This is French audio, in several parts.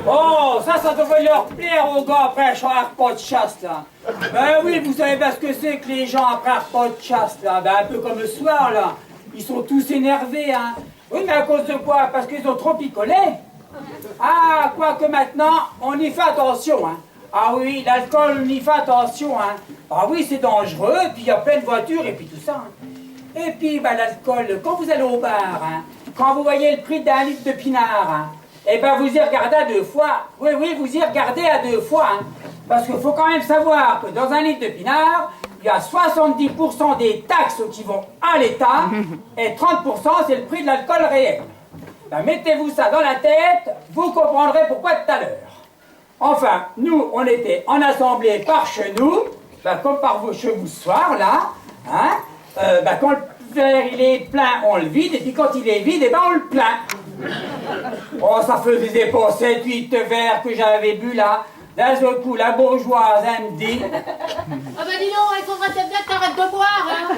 Oh, ça devrait leur plaire aux gars après un repas de chasse, là. Ben oui, vous savez bien ce que c'est que les gens après un repas de chasse, là. Ben un peu comme ce soir, là. Ils sont tous énervés, hein. Oui, mais à cause de quoi? Parce qu'ils ont trop picolé. Ah, quoique maintenant, on y fait attention, hein. Ah oui, l'alcool, on y fait attention, hein. Ah oui, c'est dangereux, puis il y a plein de voitures, et puis tout ça, hein. Et puis, ben, l'alcool, quand vous allez au bar, hein, quand vous voyez le prix d'un litre de pinard, hein, eh ben, vous y regardez à deux fois. Oui, oui, vous y regardez à deux fois, hein. Parce qu'il faut quand même savoir que dans un litre de pinard, il y a 70% des taxes qui vont à l'État, et 30% c'est le prix de l'alcool réel. Ben, mettez-vous ça dans la tête, vous comprendrez pourquoi tout à l'heure. Enfin, nous, on était en assemblée par chez nous, ben, comme par chez vous ce soir, là, hein, ben, quand le verre il est plein, on le vide, et puis quand il est vide, eh ben, on le plaint. Oh, ça faisait pas 7-8 verres que j'avais bu là. D'un seul coup, la bourgeoise, elle me dit... Ah ben dis donc, il faudrait peut-être bien que t'arrêtes de boire, hein.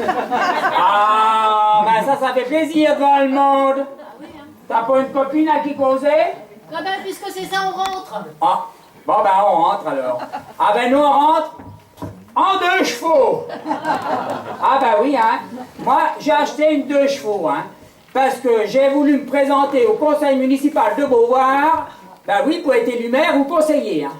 Ah, ben ça fait plaisir devant le monde. Ah oui, hein. T'as pas une copine à qui causer? Ah ben puisque c'est ça, on rentre. Ah, bon ben on rentre alors. Ah ben nous on rentre en 2 chevaux. Ah ben oui, hein. Moi, j'ai acheté une 2 chevaux, hein. Parce que j'ai voulu me présenter au conseil municipal de Beauvoir. Ben oui, pour être élu maire ou conseiller, hein.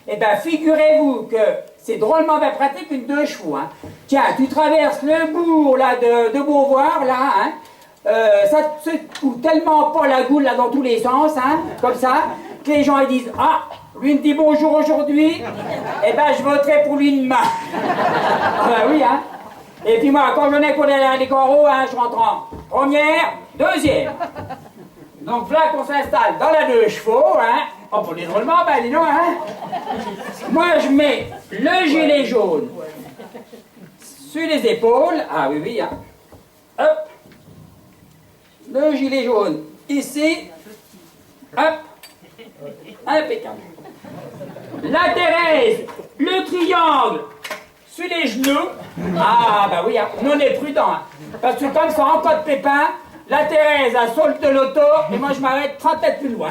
Eh ben, figurez-vous que c'est drôlement bien pratique une 2 chevaux, hein. Tiens, tu traverses le bourg, là, de Beauvoir, là, hein. Ça te coûte tellement pas la goule, là, dans tous les sens, hein, comme ça, que les gens, ils disent, ah, lui me dit bonjour aujourd'hui, eh ben, je voterai pour lui demain. Ah ben oui, hein. Et puis moi, quand j'en ai pour les coraux, hein, je rentre en première, deuxième. Donc là qu'on s'installe dans la 2 chevaux, hein. Oh, pour les drôlement, ben dis donc, hein. Moi, je mets le gilet jaune sur les épaules. Ah oui, oui, hein. Hop. Le gilet jaune ici. Hop. Impeccable. La Thérèse, le triangle sur les genoux. Ah, bah oui, hein. Nous on est prudents, hein. Parce que comme ça, en cas de pépin, la Thérèse, elle saute de l'auto et moi je m'arrête 30 mètres plus loin.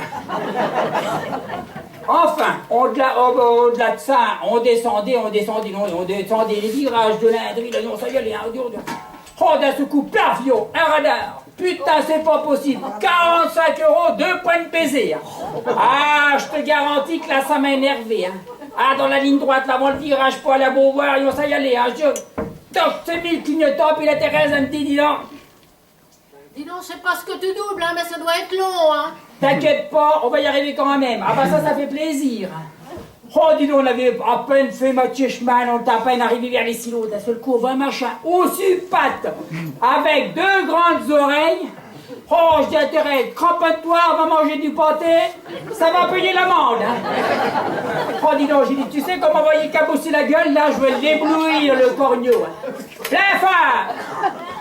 Enfin, au-delà de ça, on descendait les virages de l'Indrie, là, non, ça y est, hein, oh, d'un seul coup, plavio, un radar. Putain, c'est pas possible. 45 €, 2 points de baiser. Ah, je te garantis que là, ça m'a énervé, hein. Ah, dans la ligne droite, là, avant le virage, pour aller à Beauvoir, ça y allait, hein. Toc, c'est mis le clignotant, puis la Thérèse, elle me dit, dis donc. Dis donc, je sais pas ce que tu doubles, hein, mais ça doit être long, hein. T'inquiète pas, on va y arriver quand même. Ah bah ça fait plaisir. Oh, dis donc, on avait à peine fait moitié chemin, on était à peine arrivé vers les silos. D'un seul coup, on voit un machin aussi patte, avec 2 grandes oreilles. Oh, je dis à Thérèse, cramponne-toi, on va manger du pâté, ça va payer l'amende, hein. Oh, dis donc, j'ai dit, tu sais comment envoyer cabosser la gueule, là, je veux l'éblouir, le corneau, hein. Plein phare.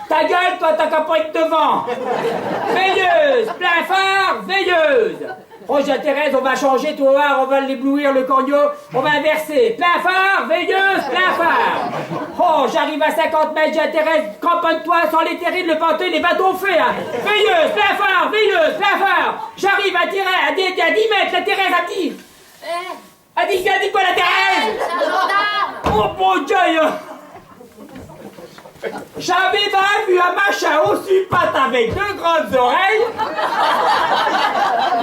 Ta gueule, toi, t'as qu'à pas être devant. Veilleuse, plein phare, veilleuse. Oh, j'ai Thérèse, on va changer, toi, on va l'éblouir, le corneau, on va inverser. Plein phare, veilleuse, plein phare. Oh, j'arrive à 50 mètres, j'ai Thérèse, cramponne-toi, sans les terribles, le panté, les bateaux faits, hein. Veilleuse, plein phare, veilleuse, plein phare. J'arrive à 10 mètres, la Thérèse a dit. A dit quoi, la Thérèse? C'est un gendarme. Oh, mon Dieu. J'avais pas vu un machin aussi patte avec 2 grandes oreilles.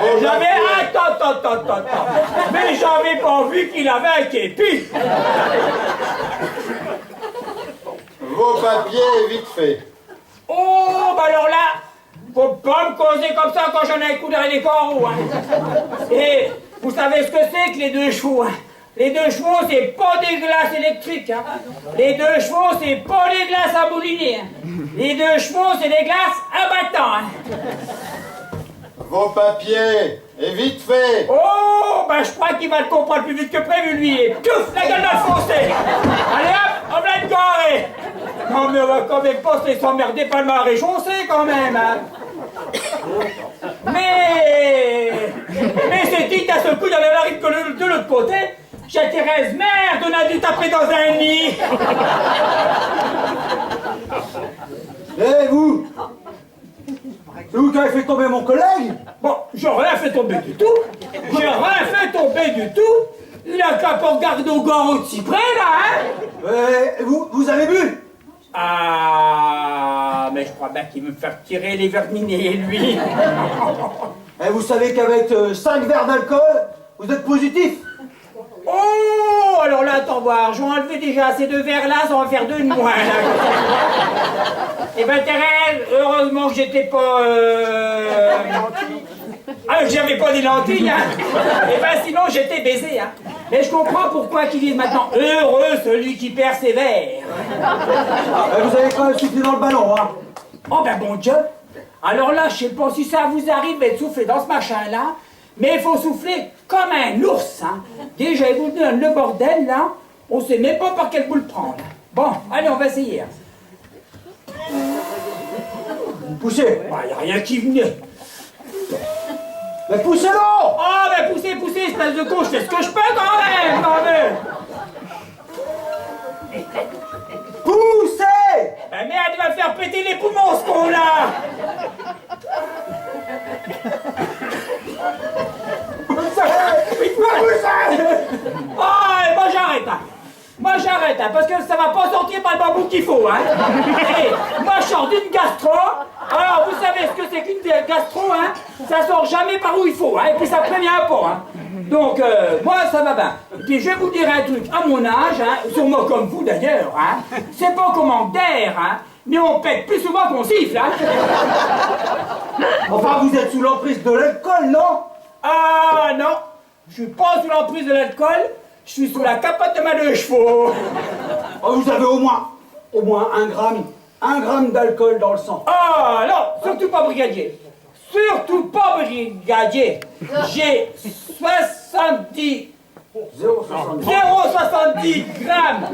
Et j'avais... Attends. Mais j'avais pas vu qu'il avait un képi. Vos papiers, vite fait. Oh, bah alors là, faut pas me causer comme ça quand j'en ai un coup derrière les coraux, hein. Et vous savez ce que c'est que les 2 chevaux, hein? Les 2 chevaux, c'est pas des glaces électriques, hein. Les 2 chevaux, c'est pas des glaces à mouliner, hein. Les 2 chevaux, c'est des glaces à battant, hein. Vos papiers, et vite fait. Oh, ben je crois qu'il va le comprendre plus vite que prévu, lui. Et piouf, la gueule dans le fossé. Allez hop, on va le carré. Non, mais on va quand même pas se laisser emmerder par le marée chaussée, quand même, hein. Mais c'est dit, d'un seul coup, il y avait la rive de l'autre côté. J'ai Thérèse, merde, on a dû taper dans un nid. Eh, vous! C'est vous qui avez fait tomber mon collègue? Bon, je J'ai rien fait tomber du tout. J'ai rien fait tomber du tout. Il a qu'à pas regarder au gars aussi près, là, hein. Vous avez bu? Ah, mais je crois bien qu'il veut me faire tirer les verminés, lui. Et vous savez qu'avec 5 verres d'alcool, vous êtes positif? Oh, alors là, attends voir, j'ai enlevé déjà ces 2 verres-là, ça va faire 2 de moins, là. Eh ben, Thérèse, heureusement que j'étais pas, Ah, j'avais pas des lentilles, hein. Eh ben, sinon, j'étais baisé, hein. Mais je comprends pourquoi qu'ils disent maintenant « Heureux celui qui persévère ». Vous avez quand même soufflé dans le ballon, hein? Oh ben bon Dieu. Alors là, je sais pas si ça vous arrive de souffler dans ce machin-là, mais il faut souffler comme un ours, hein. Déjà, il vous donne le bordel, là, on sait même pas par quel bout le prendre. Bon, allez, on va essayer. Hein. Poussez. Bah, y a rien qui venait. Mais poussez-le! Oh, ben poussez, espèce de con, je fais ce que je peux quand même, Poussez! Ben merde, il va me faire péter les poumons, ce con-là. Oh, moi j'arrête, hein. Moi j'arrête, hein, parce que ça va pas sortir par le bambou qu'il faut, hein. Et moi je sors d'une gastro. Alors vous savez ce que c'est qu'une gastro, hein. Ça sort jamais par où il faut, hein. Et puis ça prévient pas, hein. Donc moi ça va bien. Et puis je vais vous dire un truc, à mon âge, hein, sûrement comme vous d'ailleurs, hein. C'est pas qu'on manque d'air, hein. Mais on pète plus souvent qu'on siffle, hein. Enfin, vous êtes sous l'emprise de l'alcool, non? Ah non, je suis pas sous l'emprise de l'alcool, je suis sous la capote de ma 2 chevaux. Oh, vous avez au moins 1 gramme d'alcool dans le sang. Ah non, surtout pas brigadier. Surtout pas brigadier. J'ai 70 0,70 grammes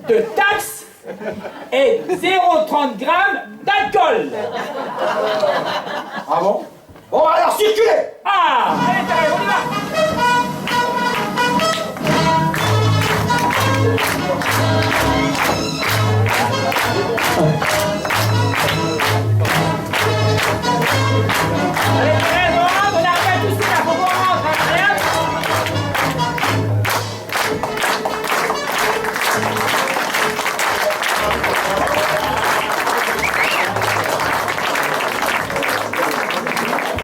de taxes et 0,30 grammes d'alcool. Ah bon? Bon, alors circulez! Ah, allez,